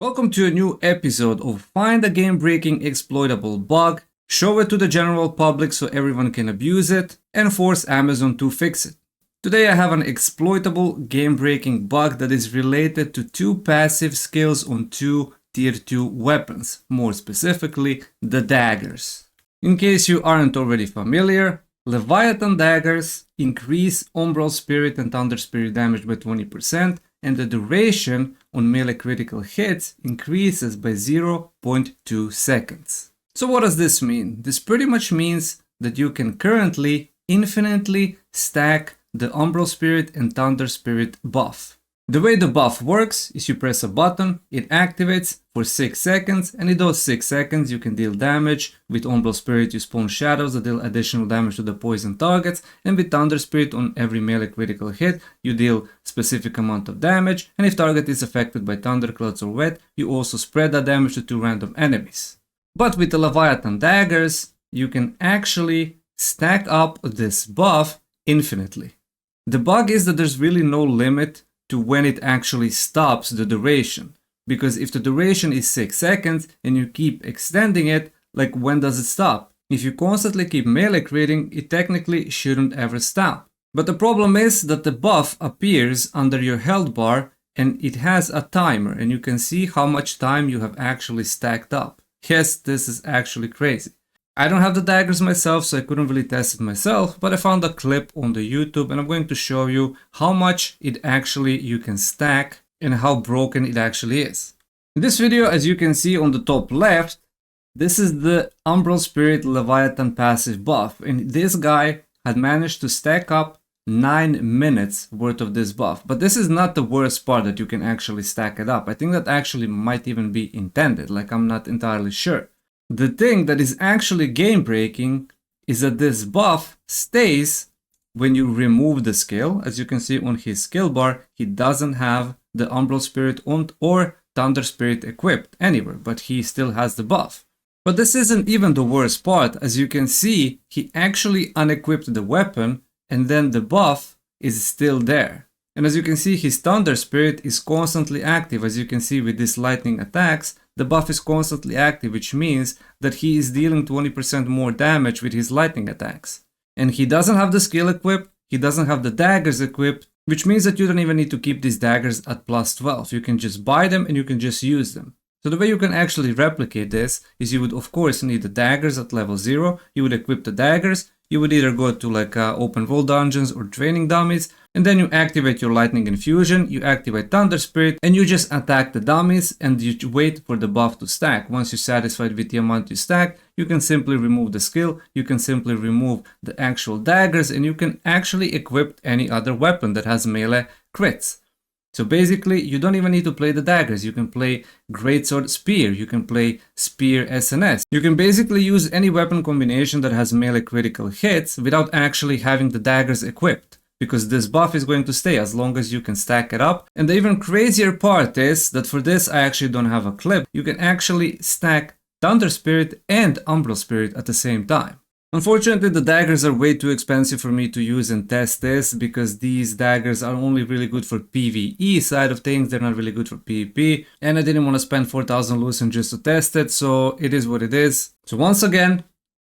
Welcome to a new episode of Find a Game-Breaking Exploitable Bug, show it to the general public so everyone can abuse it, and force Amazon to fix it. Today I have an exploitable game-breaking bug that is related to two passive skills on two tier 2 weapons, more specifically the daggers. In case you aren't already familiar, Leviathan daggers increase Umbral Spirit and Thunder Spirit damage by 20%, and the duration on melee critical hits increases by 0.2 seconds. So what does this mean? This pretty much means that you can currently infinitely stack the Umbral Spirit and Thunder Spirit buff. The way the buff works is you press a button, it activates for 6 seconds, and in those 6 seconds you can deal damage. With Umbral Spirit you spawn shadows that deal additional damage to the poison targets, and with Thunder Spirit on every melee critical hit you deal specific amount of damage, and if target is affected by thunderclouds or wet, you also spread that damage to 2 random enemies. But with the Leviathan daggers you can actually stack up this buff infinitely. The bug is that there's really no limit to when it actually stops the duration, because if the duration is 6 seconds and you keep extending it, like when does it stop? If you constantly keep melee critting, it technically shouldn't ever stop. But the problem is that the buff appears under your health bar and it has a timer and you can see how much time you have actually stacked up. Yes, this is actually crazy. I don't have the daggers myself, so I couldn't really test it myself, but I found a clip on the YouTube and I'm going to show you how much it actually you can stack and how broken it actually is. In this video, as you can see on the top left, this is the Umbral Spirit Leviathan passive buff, and this guy had managed to stack up 9 minutes worth of this buff. But this is not the worst part, that you can actually stack it up. I think that actually might even be intended, like I'm not entirely sure. The thing that is actually game breaking is that this buff stays when you remove the skill. As you can see on his skill bar, he doesn't have the Umbral Spirit or Thunder Spirit equipped anywhere, but he still has the buff. But this isn't even the worst part. As you can see, he actually unequipped the weapon and then the buff is still there. And as you can see, his Thunder Spirit is constantly active. As you can see with these lightning attacks, the buff is constantly active, which means that he is dealing 20% more damage with his lightning attacks. And he doesn't have the skill equipped, he doesn't have the daggers equipped, which means that you don't even need to keep these daggers at plus 12. You can just buy them and you can just use them. So the way you can actually replicate this is you would of course need the daggers at level 0, you would equip the daggers, you would either go to like open world dungeons or training dummies, and then you activate your lightning infusion, you activate Thunder Spirit, and you just attack the dummies and you wait for the buff to stack. Once you're satisfied with the amount you stack, you can simply remove the skill, you can simply remove the actual daggers, and you can actually equip any other weapon that has melee crits. So basically, you don't even need to play the daggers. You can play Greatsword Spear, you can play Spear SNS. You can basically use any weapon combination that has melee critical hits without actually having the daggers equipped, because this buff is going to stay as long as you can stack it up. And the even crazier part is that for this I actually don't have a clip. You can actually stack Thunder Spirit and Umbral Spirit at the same time. Unfortunately, the daggers are way too expensive for me to use and test this, because these daggers are only really good for PvE side of things, they're not really good for PvP, and I didn't want to spend 4,000 Lucent just to test it, so it is what it is. So once again,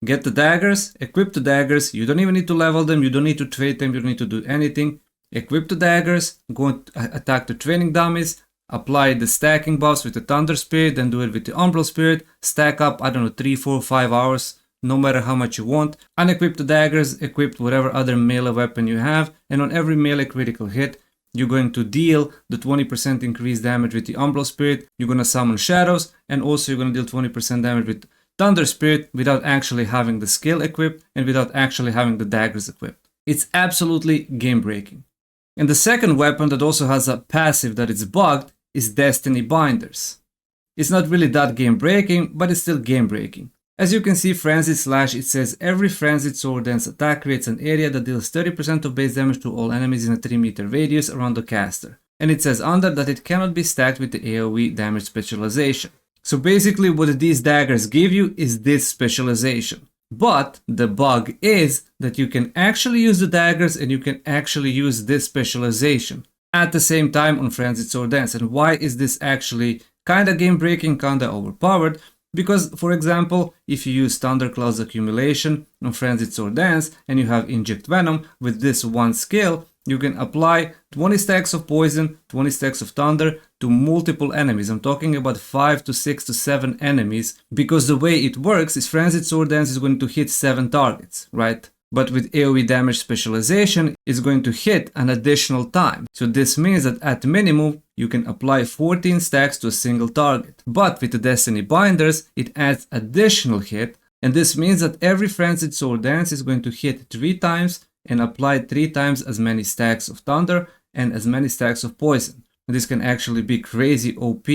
get the daggers, equip the daggers, you don't even need to level them, you don't need to trade them, you don't need to do anything. Equip the daggers, go and attack the training dummies, apply the stacking buffs with the Thunder Spirit, then do it with the Umbral Spirit, stack up, I don't know, 3, 4, 5 hours. No matter how much you want, unequip the daggers, equip whatever other melee weapon you have, and on every melee critical hit, you're going to deal the 20% increased damage with the Umbral Spirit, you're going to summon shadows, and also you're going to deal 20% damage with Thunder Spirit without actually having the skill equipped and without actually having the daggers equipped. It's absolutely game breaking. And the second weapon that also has a passive that is bugged is Destiny Binders. It's not really that game breaking, but it's still game breaking. As you can see, Frenzied Slash, it says every Frenzied Sword Dance attack creates an area that deals 30% of base damage to all enemies in a 3-meter radius around the caster. And it says under that it cannot be stacked with the AoE damage specialization. So basically what these daggers give you is this specialization. But the bug is that you can actually use the daggers and you can actually use this specialization at the same time on Frenzied Sword Dance. And why is this actually kinda game breaking, kinda overpowered. Because, for example, if you use Thundercloud's accumulation on Frenzied Sword Dance and you have Inject Venom with this one skill, you can apply 20 stacks of poison, 20 stacks of thunder to multiple enemies. I'm talking about 5 to 6 to 7 enemies, because the way it works is Frenzied Sword Dance is going to hit 7 targets, right? But with AoE damage specialization, it's going to hit an additional time. So this means that at minimum, you can apply 14 stacks to a single target. But with the Destiny Binders, it adds additional hit, and this means that every Frenzied Sword Dance is going to hit 3 times and apply 3 times as many stacks of thunder and as many stacks of poison. And this can actually be crazy OP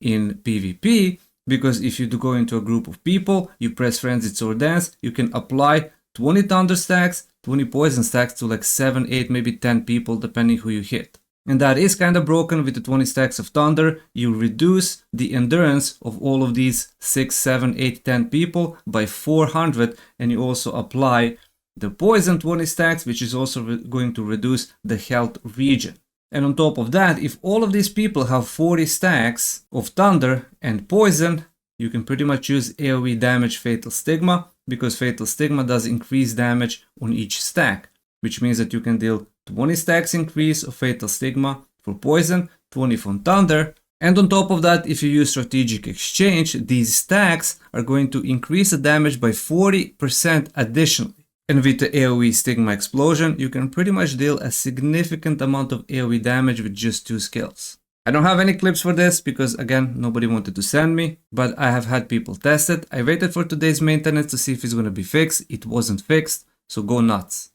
in PvP, because if you do go into a group of people, you press Frenzied Sword Dance, you can apply 20 thunder stacks, 20 poison stacks to like 7, 8, maybe 10 people, depending who you hit. And that is kind of broken with the 20 stacks of thunder. You reduce the endurance of all of these 6, 7, 8, 10 people by 400, and you also apply the poison 20 stacks, which is also going to reduce the health regen. And on top of that, if all of these people have 40 stacks of thunder and poison, you can pretty much use AoE damage Fatal Stigma, because Fatal Stigma does increase damage on each stack, which means that you can deal 20 stacks increase of Fatal Stigma for poison, 20 from thunder, and on top of that, if you use Strategic Exchange, these stacks are going to increase the damage by 40% additionally. And with the AoE Stigma Explosion, you can pretty much deal a significant amount of AoE damage with just 2 skills. I don't have any clips for this because, again, nobody wanted to send me, but I have had people test it. I waited for today's maintenance to see if it's going to be fixed. It wasn't fixed, so go nuts.